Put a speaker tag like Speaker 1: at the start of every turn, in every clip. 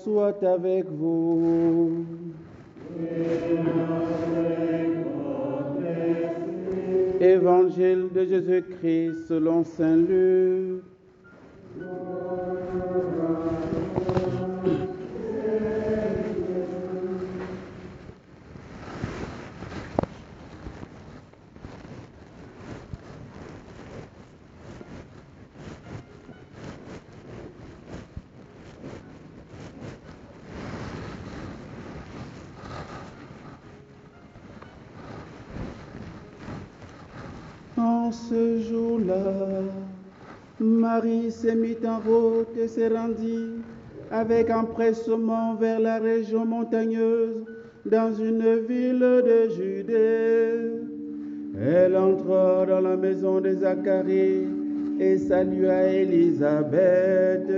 Speaker 1: soit avec vous. Évangile de Jésus-Christ selon saint Luc. En ce jour-là, Marie s'est mise en route et s'est rendue avec empressement vers la région montagneuse dans une ville de Judée. Elle entra dans la maison de Zacharie et salua Élisabeth.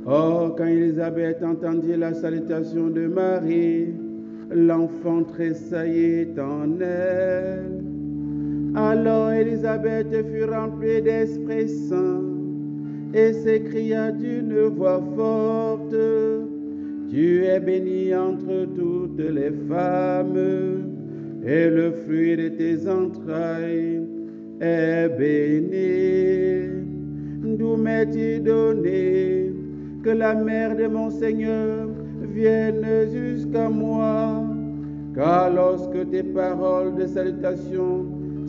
Speaker 1: Or, quand Élisabeth entendit la salutation de Marie, l'enfant tressaillit en elle. Alors Élisabeth fut remplie d'Esprit Saint et s'écria d'une voix forte, « Tu es bénie entre toutes les femmes, et le fruit de tes entrailles est béni. D'où m'est-il donné que la mère de mon Seigneur vienne jusqu'à moi? Car lorsque tes paroles de salutation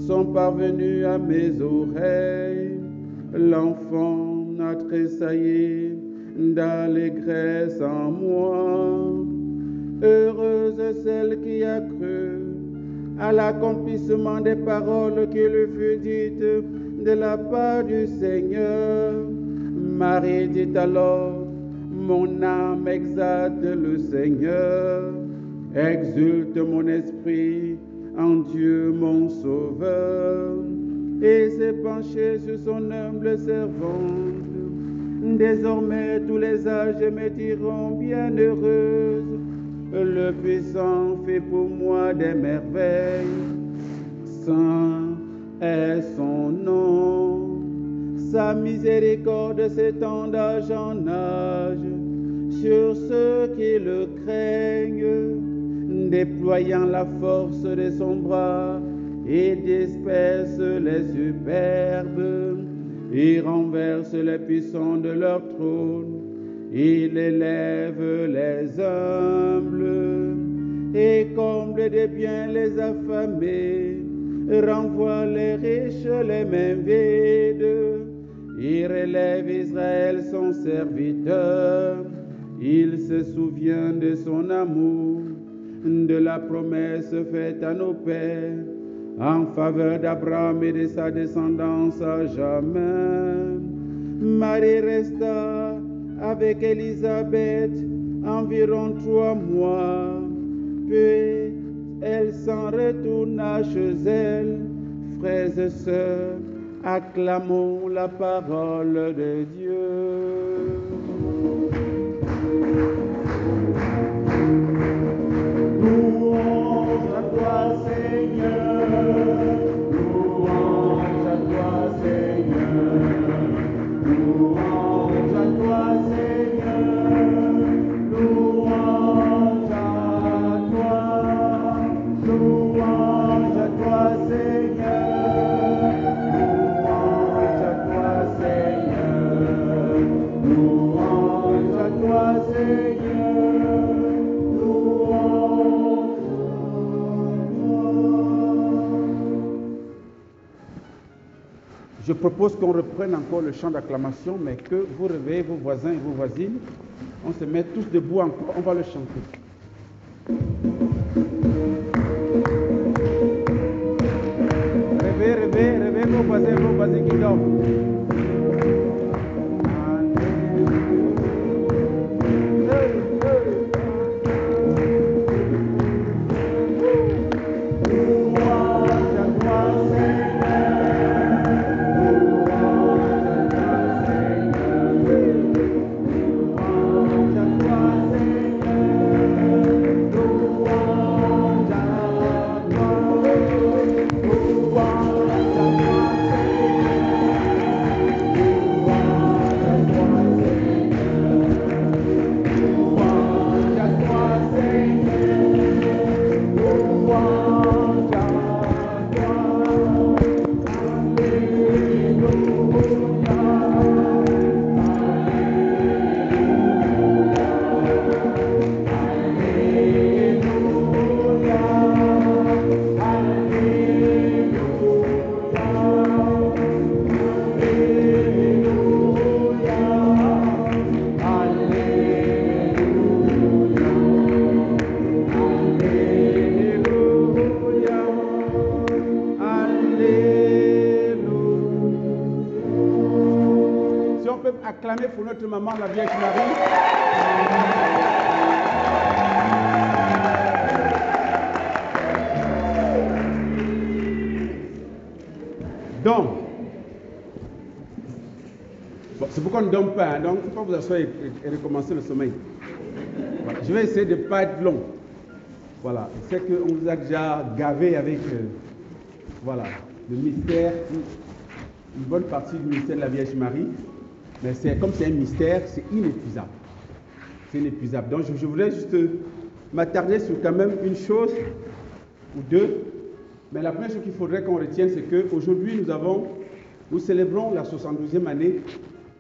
Speaker 1: sont parvenues à mes oreilles, l'enfant a tressailli d'allégresse en moi. Heureuse celle qui a cru à l'accomplissement des paroles qui lui furent dites de la part du Seigneur. Marie dit alors, mon âme exalte le Seigneur, exulte mon esprit en Dieu mon Sauveur, et s'est penché sur son humble servante. Désormais tous les âges me diront bienheureuse, le puissant fait pour moi des merveilles. Saint est son nom, sa miséricorde s'étend d'âge en âge sur ceux qui le craignent. Déployant la force de son bras, il disperse les superbes, il renverse les puissants de leur trône, il élève les humbles et comble de biens les affamés, renvoie les riches les mains vides. Il relève Israël son serviteur, il se souvient de son amour, de la promesse faite à nos pères en faveur d'Abraham et de sa descendance à jamais. Marie resta avec Élisabeth environ 3 mois, puis elle s'en retourna chez elle. Frères et sœurs, acclamons la parole de Dieu. Louange à toi, Seigneur. Louange à toi, Seigneur. Louange à toi, Seigneur. Louange à toi. Louange à toi, Seigneur. Louange à toi, Seigneur. Louange à toi, Seigneur. Je propose qu'on reprenne encore le chant d'acclamation, mais que vous réveillez vos voisins et vos voisines. On se met tous debout encore, on va le chanter. Réveillez vos voisins qui dorment. peut acclamer pour notre maman, la Vierge Marie? Donc, bon, c'est pourquoi on ne donne pas, hein, donc il ne faut pas vous asseoir et recommencer le sommeil. Voilà. Je vais essayer de ne pas être long. Voilà, je sais qu'on vous a déjà gavé avec voilà, le mystère, une bonne partie du mystère de la Vierge Marie, mais comme c'est un mystère, c'est inépuisable. C'est inépuisable. Donc je voulais juste m'attarder sur quand même une chose ou deux. Mais la première chose qu'il faudrait qu'on retienne, c'est qu'aujourd'hui, nous célébrons la 72e année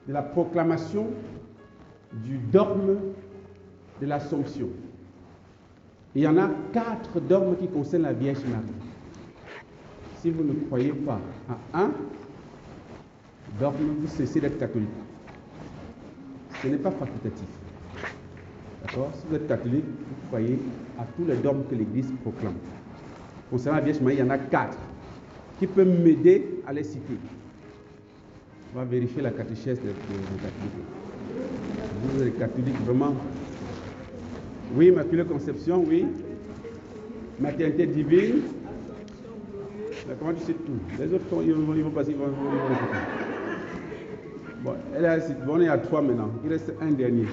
Speaker 1: de la proclamation du dogme de l'Assomption. Il y en a 4 dogmes qui concernent la Vierge Marie. Si vous ne croyez pas à un dogme, vous cessez d'être catholique. Ce n'est pas facultatif. D'accord? Si vous êtes catholique, vous croyez à tous les dogmes que l'Église proclame. Concernant la Vierge Marie, il y en a 4 qui peuvent m'aider à les citer. On va vérifier la catéchèse des catholiques. Vous êtes catholiques vraiment. Oui, Immaculée Conception, oui. Maternité divine. Mais comment tu sais tout? Les autres, ils vont passer, ils vont répéter. Bon, on est à 3 maintenant. Il reste un dernier.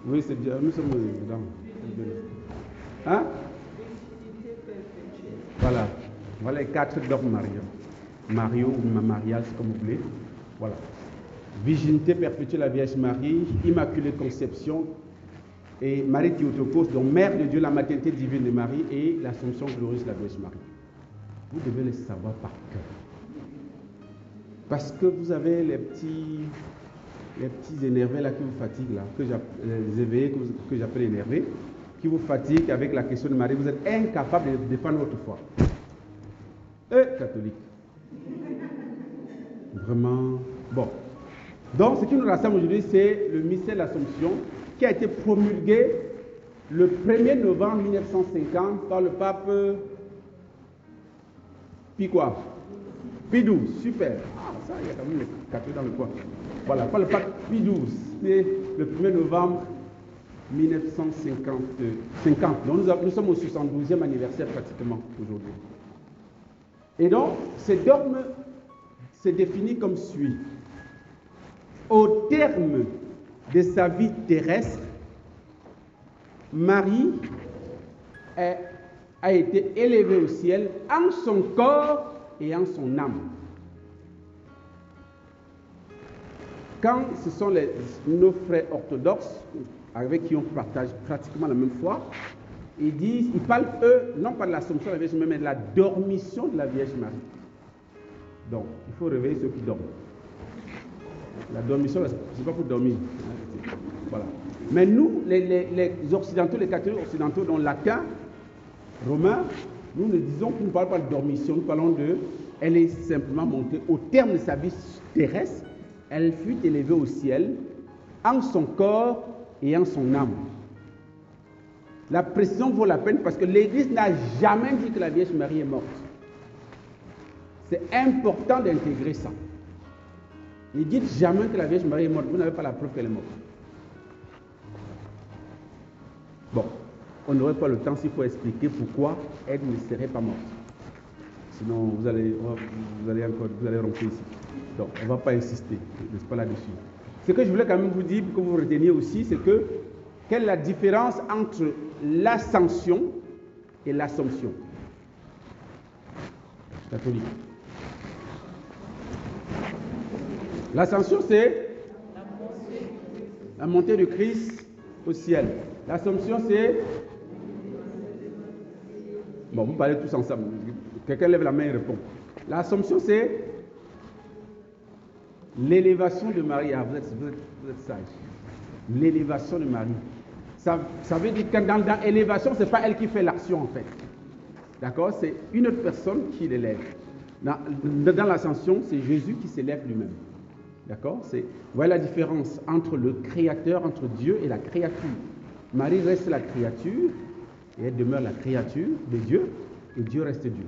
Speaker 1: Oui, c'est bien. Nous sommes dedans. Hein? Voilà les 4 dogmes Mario ou mariage, comme vous voulez. Voilà. Virginité perpétuelle de la Vierge Marie, Immaculée Conception et Marie Théotokos, donc Mère de Dieu, la maternité divine de Marie et l'Assomption glorieuse de la Vierge Marie. Vous devez les savoir par cœur. Parce que vous avez les petits énervés là qui vous fatiguent, là, les éveillés que j'appelle énervés, qui vous fatiguent avec la question de Marie. Vous êtes incapable de défendre votre foi. Catholique. Vraiment. Bon. Donc, ce qui nous rassemble aujourd'hui, c'est le mystère de l'Assomption qui a été promulgué le 1er novembre 1950 par le pape Pie quoi? Pie XII, super. Ah, ça, il y a quand même les catholiques dans le coin. Voilà, par le pape Pie XII, c'est le 1er novembre 1950. Donc, nous sommes au 72e anniversaire pratiquement aujourd'hui. Et donc, ce dogme se définit comme suit. Au terme de sa vie terrestre, Marie a été élevée au ciel en son corps et en son âme. Quand ce sont nos frères orthodoxes, avec qui on partage pratiquement la même foi, ils parlent, eux, non pas de l'Assomption de la Vierge Marie, mais de la dormition de la Vierge Marie. Donc, il faut réveiller ceux qui dorment. La dormition, ce n'est pas pour dormir. Voilà. Mais nous, les occidentaux, les catholiques occidentaux, dont latin, romain, nous ne disons qu'on ne parle pas de dormition, nous parlons de... Elle est simplement montée au terme de sa vie terrestre, elle fut élevée au ciel en son corps et en son âme. La précision vaut la peine parce que l'Église n'a jamais dit que la Vierge Marie est morte. C'est important d'intégrer ça. Ne dites jamais que la Vierge Marie est morte. Vous n'avez pas la preuve qu'elle est morte. Bon, on n'aurait pas le temps s'il faut expliquer pourquoi elle ne serait pas morte. Sinon, vous allez rentrer ici. Donc, on ne va pas insister, n'est-ce pas, là-dessus. Ce que je voulais quand même vous dire, pour que vous reteniez aussi, c'est que quelle est la différence entre l'ascension et l'assomption? Catholique. L'ascension, c'est la montée de Christ au ciel. L'assomption, c'est... Bon, vous parlez tous ensemble. Quelqu'un lève la main et répond. L'assomption, c'est l'élévation de Marie. Ah, vous êtes sage. L'élévation de Marie. Ça veut dire que dans l'élévation, ce n'est pas elle qui fait l'action, en fait. D'accord? C'est une autre personne qui l'élève. Dans l'ascension, c'est Jésus qui s'élève lui-même. D'accord? Voilà la différence entre le Créateur, entre Dieu et la créature. Marie reste la créature, et elle demeure la créature de Dieu, et Dieu reste Dieu.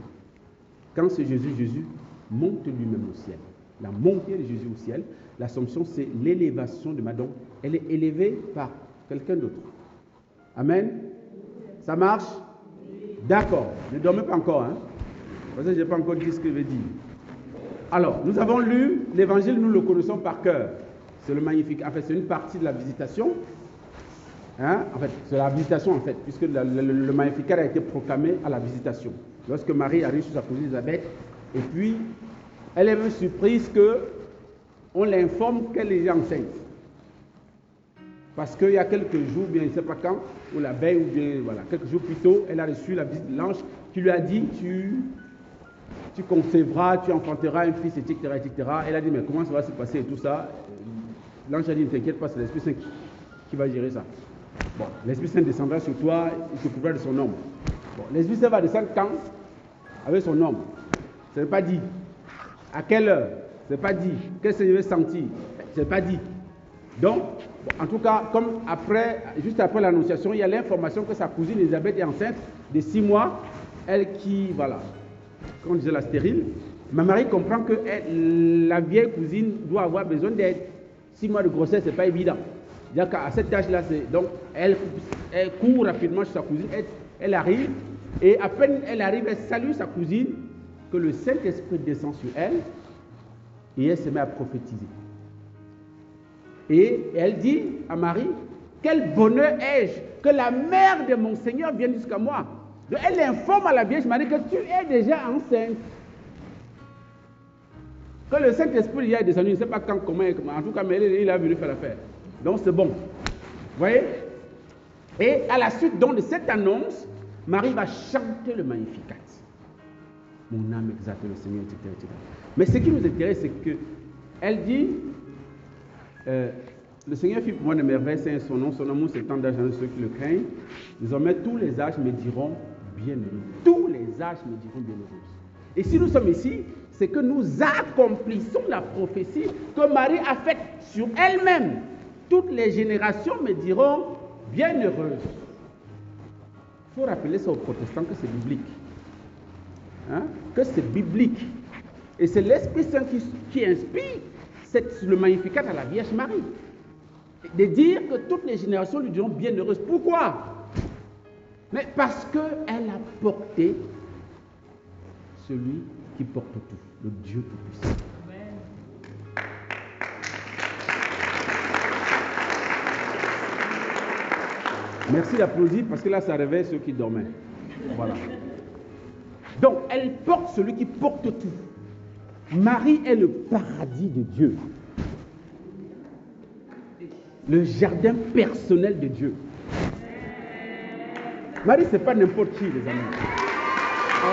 Speaker 1: Quand c'est Jésus, Jésus monte lui-même au ciel. la montée de Jésus au ciel. L'Assomption, c'est l'élévation de Madame. Elle est élevée par quelqu'un d'autre. Amen. Ça marche? D'accord. Ne dormez pas encore, hein? Parce que je n'ai pas encore dit ce que je vais dire. Alors, nous avons lu l'évangile, nous le connaissons par cœur. C'est le magnifique. En fait, c'est une partie de la visitation. Hein? En fait, c'est la visitation, en fait, puisque le Magnificat a été proclamé à la visitation. Lorsque Marie arrive sur sa cousine Élisabeth, et puis, elle est même surprise qu'on l'informe qu'elle est enceinte. Parce qu'il y a quelques jours, bien, je ne sais pas quand, ou la veille, ou bien, voilà, quelques jours plus tôt, elle a reçu la visite de l'ange qui lui a dit, tu concevras, tu enfanteras un fils, etc., etc. Elle a dit, mais comment ça va se passer et tout ça? L'ange a dit, ne t'inquiète pas, c'est l'Esprit Saint qui va gérer ça. Bon, l'Esprit Saint descendra sur toi, il te couvrira de son ombre. Bon, l'Esprit Saint va descendre quand? Avec son ombre. Ce n'est pas dit. À quelle heure? Ce n'est pas dit. Qu'est-ce que je vais sentir? Ce n'est pas dit. Donc, bon, en tout cas, comme juste après l'annonciation, il y a l'information que sa cousine Élisabeth est enceinte de 6 mois. Elle qui, voilà, comme on disait la stérile. Ma Marie comprend que la vieille cousine doit avoir besoin d'aide. 6 mois de grossesse, ce n'est pas évident. C'est-à-dire qu'à cet âge-là, donc elle court rapidement chez sa cousine, elle arrive, et à peine elle arrive, elle salue sa cousine, que le Saint-Esprit descend sur elle, et elle se met à prophétiser. Et elle dit à Marie, quel bonheur ai-je que la mère de mon Seigneur vienne jusqu'à moi. Donc elle informe à la Vierge Marie que tu es déjà enceinte. Que le Saint-Esprit y est descendu, je ne sais pas quand, comment, en tout cas, mais il a venu faire l'affaire. Donc c'est bon. Vous voyez? Et à la suite donc de cette annonce, Marie va chanter le Magnificat. Mon âme exalte le Seigneur, etc., etc. Mais ce qui nous intéresse, c'est qu'elle dit, le Seigneur fit pour moi de merveilles, c'est son nom, son amour s'étend dans ceux qui le craignent. Désormais, tous les âges me diront bienheureux. Tous les âges me diront bienheureux. Et si nous sommes ici, c'est que nous accomplissons la prophétie que Marie a faite sur elle-même. Toutes les générations me diront bienheureuses. Il faut rappeler ça aux protestants que c'est biblique. Hein? Que c'est biblique. Et c'est l'Esprit Saint qui inspire le Magnificat à la Vierge Marie. De dire que toutes les générations lui diront bienheureuses. Pourquoi? Mais parce qu'elle a porté celui qui porte tout, le Dieu Tout-Puissant. Merci d'applaudir parce que là, ça réveille ceux qui dormaient. Voilà. Donc, elle porte celui qui porte tout. Marie est le paradis de Dieu. Le jardin personnel de Dieu. Marie, ce n'est pas n'importe qui, les amis. Oh.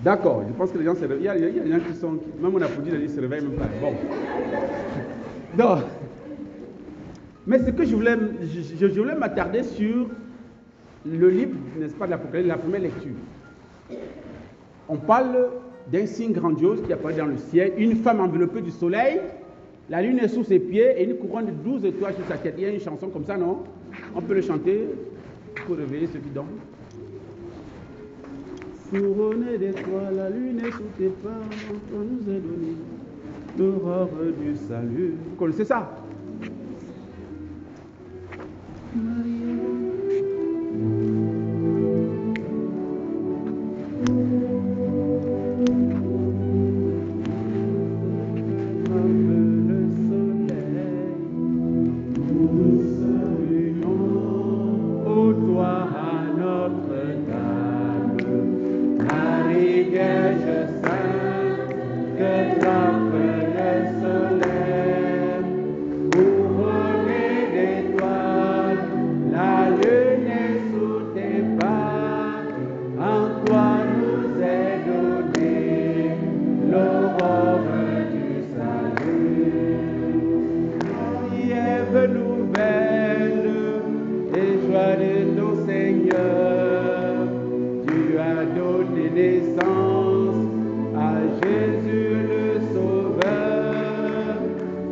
Speaker 1: D'accord, je pense que les gens se réveillent. Il y a des gens qui sont... Même on applaudit, ils se réveillent même pas. Bon. Donc, mais ce que je voulais m'attarder sur le livre, n'est-ce pas, de l'Apocalypse, la première lecture. On parle d'un signe grandiose qui apparaît dans le ciel, une femme enveloppée du soleil, la lune est sous ses pieds et une couronne de 12 étoiles sur sa tête. Il y a une chanson comme ça, non? On peut le chanter pour réveiller ceux qui dorment. Couronnée d'étoiles, la lune est sous tes pas, on nous a donné l'aurore du salut. Vous connaissez ça?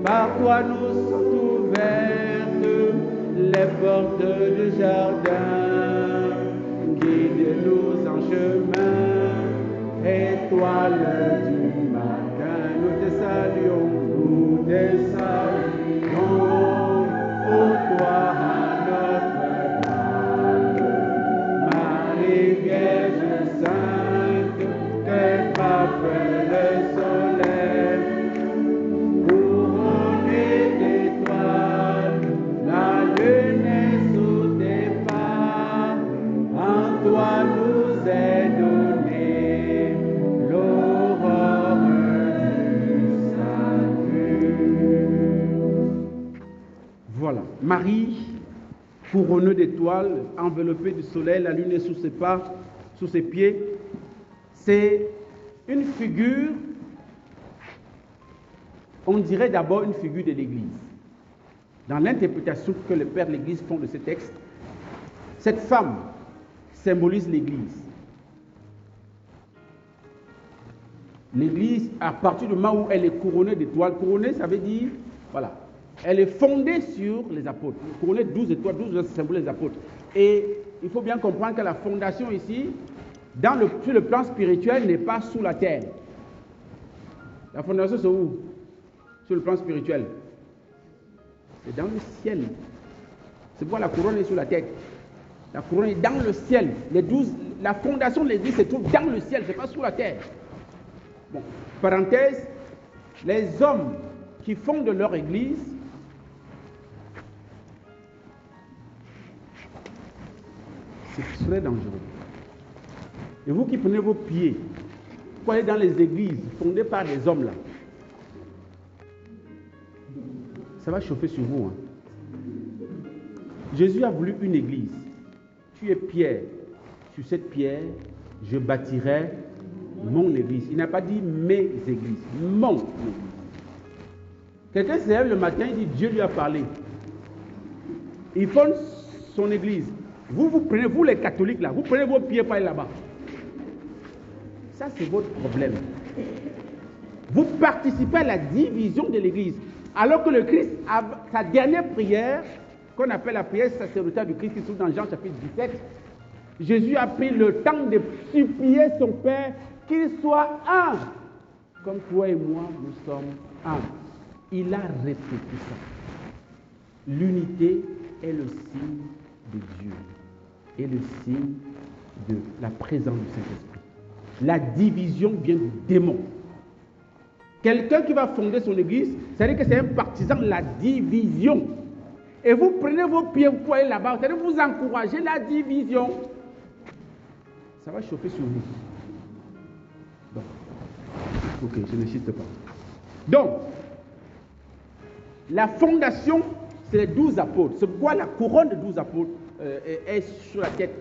Speaker 1: Par toi nous sont ouvertes les portes du jardin, guide-nous en chemin. étoile du matin, nous te saluons, nous te saluons, ô toi notre Dame, Marie Vierge Sainte, que frappe le soleil, couronnée d'étoiles, la lune est sous tes pas, en toi nous est donné l'aurore du salut. Voilà, Marie, couronnée d'étoiles, enveloppée du soleil, la lune est sous ses pas, sous ses pieds. C'est une figure, on dirait d'abord une figure de l'Église. Dans l'interprétation que les pères de l'Église font de ces textes, cette femme symbolise l'Église. L'Église, à partir du moment où elle est couronnée d'étoiles, couronnée, ça veut dire, voilà, elle est fondée sur les apôtres. Couronnée de 12 étoiles, 12 symboles les apôtres. Et il faut bien comprendre que la fondation ici, sur le plan spirituel, n'est pas sous la terre. La fondation, c'est où? Sur le plan spirituel. C'est dans le ciel. C'est pourquoi la couronne est sur la tête. La couronne est dans le ciel. La fondation de l'église se trouve dans le ciel, ce n'est pas sous la terre. Bon, parenthèse, les hommes qui fondent leur église, c'est très dangereux. Et vous qui prenez vos pieds, pour aller dans les églises fondées par des hommes là, ça va chauffer sur vous. Jésus a voulu une église. Tu es Pierre. Sur cette pierre, je bâtirai mon église. Il n'a pas dit mes églises, mon église. Quelqu'un se lève le matin, il dit Dieu lui a parlé. Il fonde son église. Vous prenez, vous les catholiques là, vous prenez vos pieds pour aller là-bas. Ça, c'est votre problème. Vous participez à la division de l'église. Alors que le Christ, sa dernière prière, qu'on appelle la prière sacerdotale du Christ, qui se trouve dans Jean chapitre 17, Jésus a pris le temps de supplier son Père qu'il soit un, comme toi et moi, nous sommes un. Il a répété ça. L'unité est le signe de Dieu et le signe de la présence du Saint-Esprit. La division vient du démon. Quelqu'un qui va fonder son église, c'est-à-dire que c'est un partisan de la division. Et vous prenez vos pieds, vous pouvez aller là-bas, c'est-à-dire que vous encouragez la division. Ça va chauffer sur vous. Bon. Ok, je n'insiste pas. Donc, la fondation, c'est les 12 apôtres. C'est pourquoi la couronne de 12 apôtres est sur la tête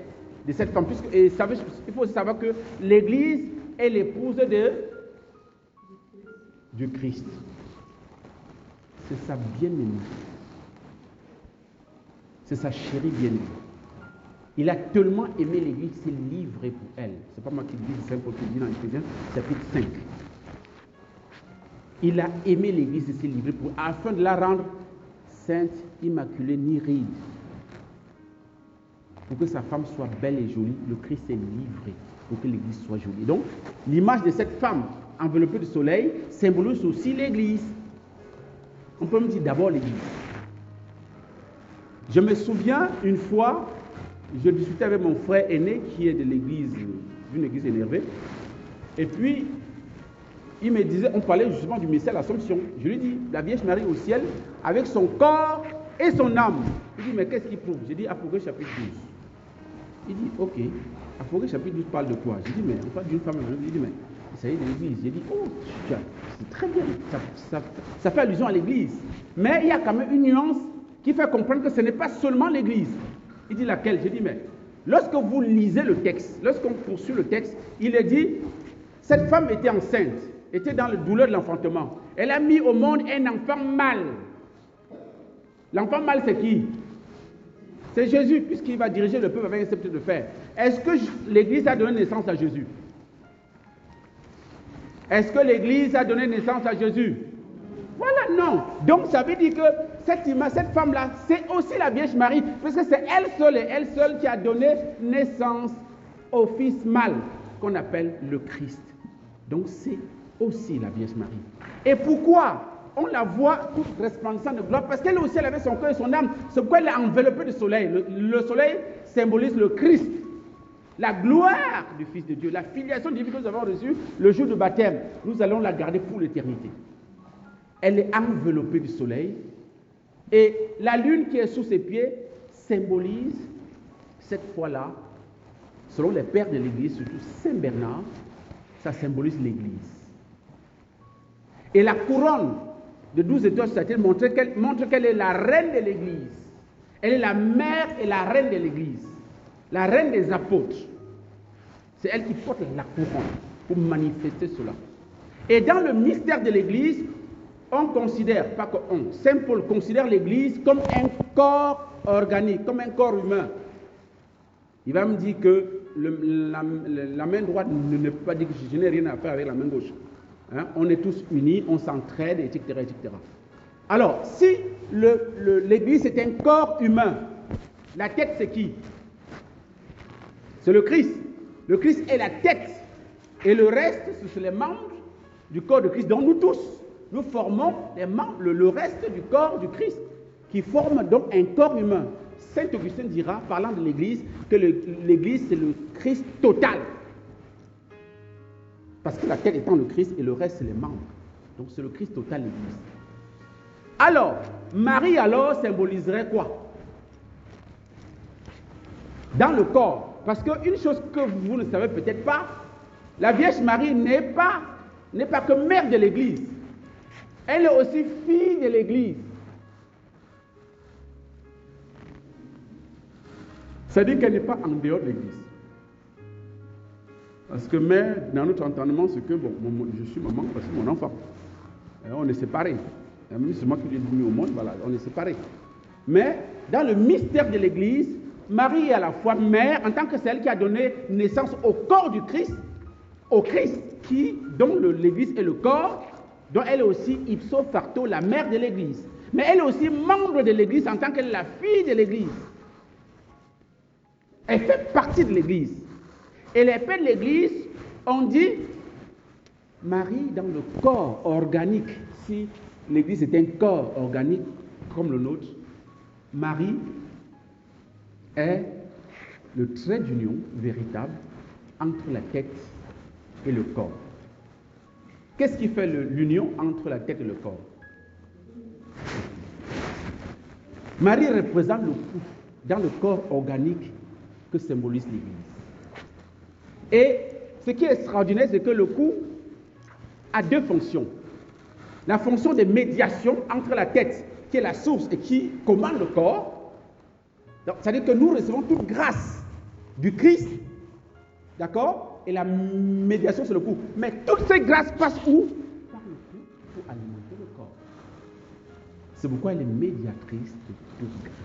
Speaker 1: de cette femme. Et il faut savoir que l'église est l'épouse du Christ. C'est sa bien-aimée. C'est sa chérie bien-aimée. Il a tellement aimé l'église, il s'est livré pour elle. C'est pas moi qui le dis, c'est Saint Paul qui le dit dans Éphésiens, chapitre 5. Il a aimé l'église et s'est livré pour elle, afin de la rendre sainte, immaculée, ni ride. Pour que sa femme soit belle et jolie, le Christ est livré pour que l'église soit jolie. Donc, l'image de cette femme enveloppée du soleil symbolise aussi l'église. On peut me dire d'abord l'église. Je me souviens une fois, je discutais avec mon frère aîné qui est de l'église, d'une église énervée. Et puis, il me disait, on parlait justement du mystère de l'Assomption. Je lui dis, la Vierge Marie au ciel, avec son corps et son âme. Il dit, mais qu'est-ce qu'il prouve? J'ai dit, Apocalypse chapitre 12. Il dit, ok, Apocalypse chapitre 12 parle de quoi? J'ai dit, mais on parle d'une femme. Il dit, mais il s'agit de l'église. J'ai dit, oh, c'est très bien, ça fait allusion à l'église. Mais il y a quand même une nuance qui fait comprendre que ce n'est pas seulement l'église. Il dit laquelle? J'ai dit, mais lorsque vous lisez le texte, lorsqu'on poursuit le texte, il est dit, cette femme était enceinte, était dans la douleur de l'enfantement. Elle a mis au monde un enfant mâle. L'enfant mâle, c'est qui? C'est Jésus, puisqu'il va diriger le peuple avec un sceptre de fer. Est-ce que l'Église a donné naissance à Jésus? Est-ce que l'Église a donné naissance à Jésus? Voilà, non. Donc, ça veut dire que cette femme-là, c'est aussi la Vierge Marie, puisque c'est elle seule et elle seule qui a donné naissance au fils mâle, qu'on appelle le Christ. Donc c'est aussi la Vierge Marie. Et pourquoi on la voit toute resplendissante de gloire? Parce qu'elle aussi, elle avait son cœur et son âme. C'est pourquoi elle est enveloppée de soleil. Le soleil symbolise le Christ, la gloire du Fils de Dieu, la filiation divine que nous avons reçue le jour du baptême. Nous allons la garder pour l'éternité. Elle est enveloppée du soleil. Et la lune qui est sous ses pieds symbolise, cette fois-là, selon les pères de l'Église, surtout Saint Bernard, ça symbolise l'Église. Et la couronne de 12 étoiles sur sa tête montre qu'elle est la reine de l'Église. Elle est la mère et la reine de l'Église. La reine des apôtres. C'est elle qui porte la couronne pour manifester cela. Et dans le mystère de l'Église, on considère, pas qu'on, Saint Paul considère l'Église comme un corps organique, comme un corps humain. Il va me dire que la main droite ne peut pas dire que je n'ai rien à faire avec la main gauche. Hein? On est tous unis, on s'entraide, etc., etc. Alors, si l'Église est un corps humain, la tête c'est qui? C'est le Christ. Le Christ est la tête. Et le reste, ce sont les membres du corps de Christ. Donc nous tous, nous formons les membres, le reste du corps du Christ, qui forme donc un corps humain. Saint Augustin dira, parlant de l'Église, que l'Église c'est le Christ total. Parce que la tête étant le Christ et le reste c'est les membres. Donc c'est le Christ total, l'Église. Alors, Marie alors symboliserait quoi? Dans le corps. Parce qu'une chose que vous ne savez peut-être pas, la Vierge Marie n'est pas que mère de l'Église. Elle est aussi fille de l'Église. C'est-à-dire qu'elle n'est pas en dehors de l'Église. Parce que mère, dans notre entendement, c'est que, bon, je suis maman parce que mon enfant. Et on est séparés. Même si c'est moi qui l'ai mis au monde, voilà, on est séparés. Mais dans le mystère de l'Église, Marie est à la fois mère, en tant que celle qui a donné naissance au corps du Christ, au Christ, dont l'Église est le corps, dont elle est aussi ipso facto la mère de l'Église. Mais elle est aussi membre de l'Église en tant qu'elle est la fille de l'Église. Elle fait partie de l'Église. Et les pères de l'Église ont dit, Marie dans le corps organique, si l'Église est un corps organique comme le nôtre, Marie est le trait d'union véritable entre la tête et le corps. Qu'est-ce qui fait l'union entre la tête et le corps? Marie représente le cou dans le corps organique que symbolise l'Église. Et ce qui est extraordinaire, c'est que le cou a deux fonctions. La fonction de médiation entre la tête, qui est la source et qui commande le corps. C'est-à-dire que nous recevons toute grâce du Christ, d'accord? Et la médiation sur le cou. Mais toutes ces grâces passent où? Par le cou pour alimenter le corps. C'est pourquoi elle est médiatrice de toute grâce.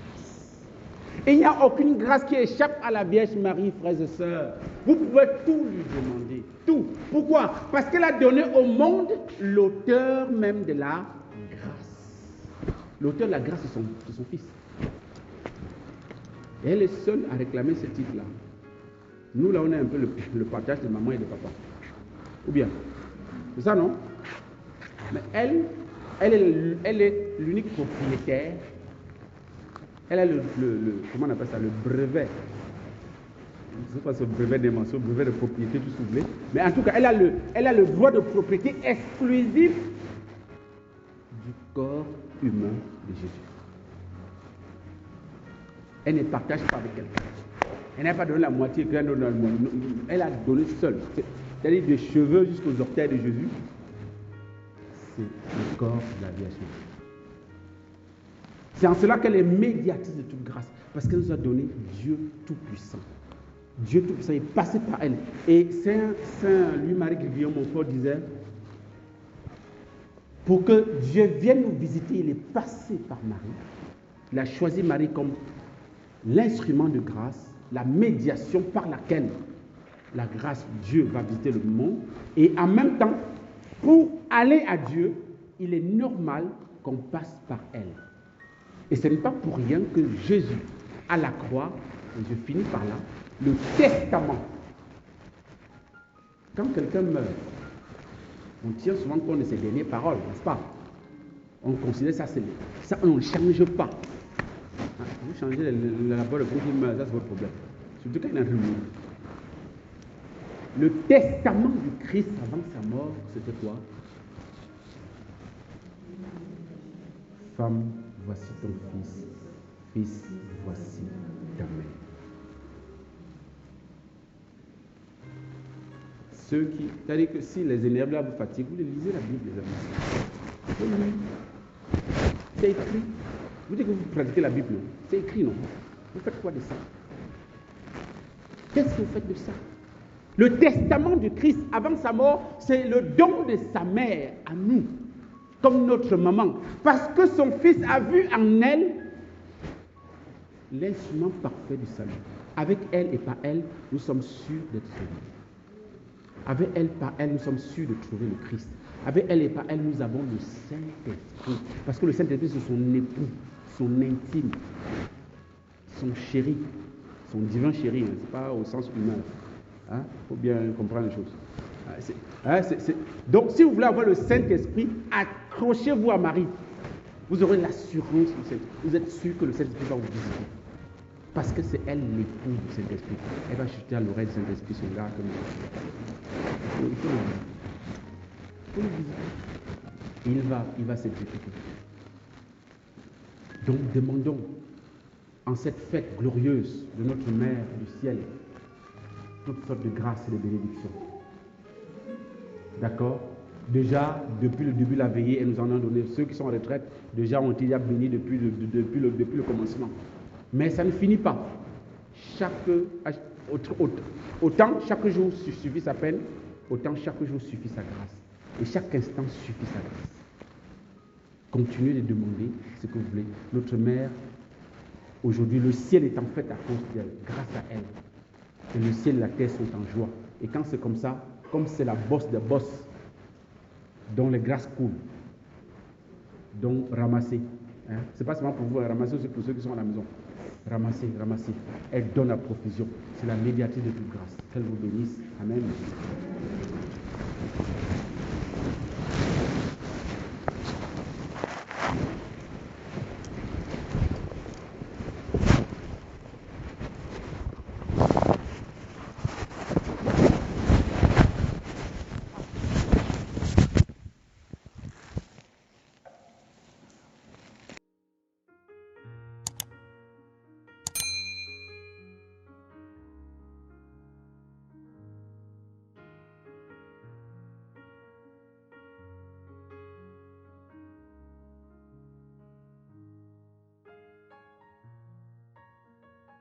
Speaker 1: Et il n'y a aucune grâce qui échappe à la Vierge Marie, frères et sœurs. Vous pouvez tout lui demander. Tout. Pourquoi? Parce qu'elle a donné au monde l'auteur même de la grâce. L'auteur de la grâce, c'est son Fils. Et elle est seule à réclamer ce titre-là. Nous, là, on a un peu le partage de maman et de papa. Ou bien? C'est ça, non? Mais elle est l'unique propriétaire. Elle a comment on appelle ça, le brevet. Je ne sais pas si c'est le brevet d'invention, le brevet de propriété, tout ce que vous voulez. Mais en tout cas, elle a le droit de propriété exclusif du corps humain de Jésus. Elle ne partage pas avec quelqu'un. Elle n'a pas donné la moitié, elle a donné seule. C'est-à-dire des cheveux jusqu'aux orteils de Jésus. C'est le corps de la Vierge Marie. C'est en cela qu'elle est médiatrice de toute grâce. Parce qu'elle nous a donné Dieu Tout-Puissant. Dieu Tout-Puissant est passé par elle. Et Saint Louis-Marie Grignon, mon frère, disait, pour que Dieu vienne nous visiter, il est passé par Marie. Il a choisi Marie comme l'instrument de grâce, la médiation par laquelle la grâce, Dieu va visiter le monde. Et en même temps, pour aller à Dieu, il est normal qu'on passe par elle. Et ce n'est pas pour rien que Jésus, à la croix, et je finis par là, le testament. Quand quelqu'un meurt, On tient souvent compte de ces dernières paroles, n'est-ce pas? On considère ça, ça on ne change pas. Vous changez la parole de Dieu, ça c'est votre problème. Surtout quand il y a un remous. Le testament du Christ avant sa mort, c'était quoi? Femme, voici ton fils. Fils, voici ta mère. Ceux qui, c'est-à-dire que si les énerves là vous fatiguent, vous lisez la Bible, les amis. Vous lisez. C'est écrit. Vous dites que vous pratiquez la Bible, c'est écrit, non? Vous faites quoi de ça? Qu'est-ce que vous faites de ça? Le testament du Christ avant sa mort, c'est le don de sa mère à nous, comme notre maman. Parce que son fils a vu en elle l'instrument parfait du salut. Avec elle et par elle, nous sommes sûrs d'être sauvés. Avec elle, par elle, nous sommes sûrs de trouver le Christ. Avec elle et par elle, nous avons le Saint-Esprit. Parce que le Saint-Esprit, c'est son époux, son intime, son chéri, son divin chéri. Ce n'est pas au sens humain. Il faut bien comprendre les choses. Donc, si vous voulez avoir le Saint-Esprit, accrochez-vous à Marie. Vous aurez l'assurance du Saint-Esprit. Vous êtes sûr que le Saint-Esprit va vous visiter. Parce que c'est elle l'épouse du Saint-Esprit. Elle va chuter à l'oreille du Saint-Esprit son gars comme ça. Il faut le visiter. Il va s'exécuter. Donc demandons en cette fête glorieuse de notre Mère du ciel toutes sortes de grâces et de bénédictions. D'accord? Déjà, depuis le début de la veillée, elle nous en a donné. Ceux qui sont en retraite, déjà ont été bénis depuis le commencement. Mais ça ne finit pas. Autant chaque jour suffit sa peine, autant chaque jour suffit sa grâce. Et chaque instant suffit sa grâce. Continuez de demander ce que vous voulez. Notre mère, aujourd'hui, le ciel est en fait à cause d'elle, grâce à elle. Et le ciel et la terre sont en joie. Et quand c'est comme ça, comme c'est la bosse des bosses, dont les grâces coulent, donc ramassez. Ce n'est pas seulement pour vous, ramasser aussi pour ceux qui sont à la maison. Ramassez, ramassez. Elle donne la profusion. C'est la médiatrice de toute grâce. Qu'elle vous bénisse. Amen.